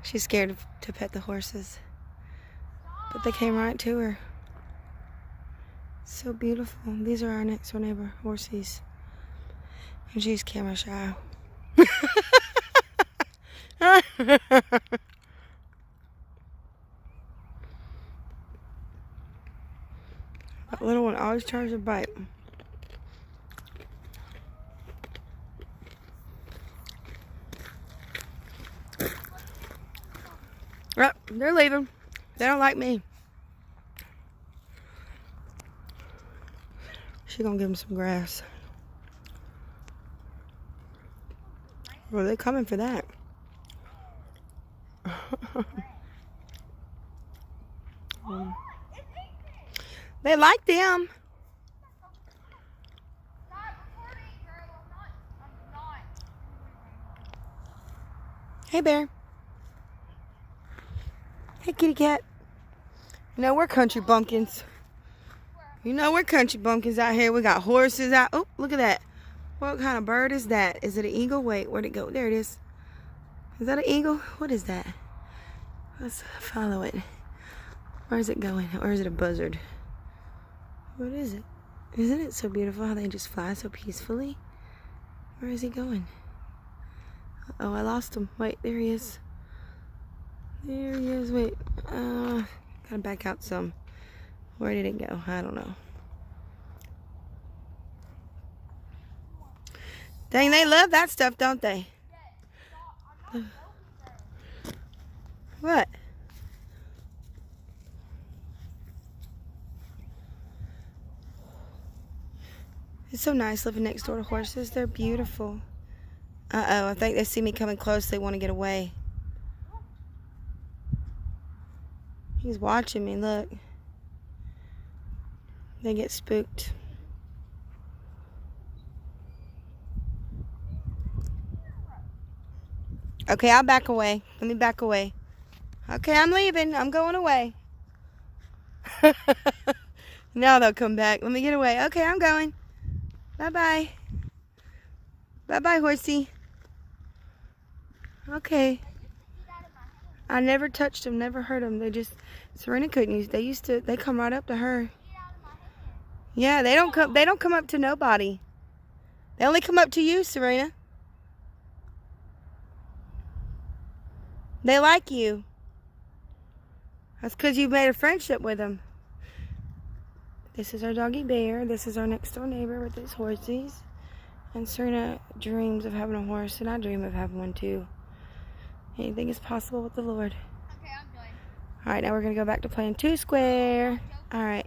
She's scared to pet the horses. But they came right to her. So beautiful. These are our next door neighbor horses. And she's camera shy. That little one always tries to bite. Yep, they're leaving. They don't like me. She's gonna give them some grass. Well, they're coming for that. They like them. Hey, bear. Hey, kitty cat. You know, we're country bumpkins. You know, we're country bumpkins out here. We got horses out. Oh, look at that. What kind of bird is that? Is it an eagle? Wait, where'd it go? There it is. Is that an eagle? What is that? Let's follow it. Where is it going? Or is it a buzzard? What is it? Isn't it so beautiful how they just fly so peacefully? Where is he going? Oh, I lost him. Wait, there he is. There he is. Wait. Gotta back out some. Where did it go? I don't know. Dang, they love that stuff, don't they? What? It's so nice living next door to horses. They're beautiful. Uh-oh, I think they see me coming close. They want to get away. He's watching me, look. They get spooked. Okay, I'll back away. Let me back away. Okay, I'm leaving. I'm going away. Now they'll come back. Let me get away. Okay, I'm going. Bye-bye. Bye-bye, horsey. Okay. I never touched them, never hurt them. They just, Serena couldn't use, they come right up to her. Yeah, they don't come up to nobody. They only come up to you, Serena. They like you. That's because you've made a friendship with them. This is our doggy Bear. This is our next door neighbor with his horses. And Serena dreams of having a horse, and I dream of having one too. Anything is possible with the Lord. Okay, I'm done. All right, now we're going to go back to playing two square. All right.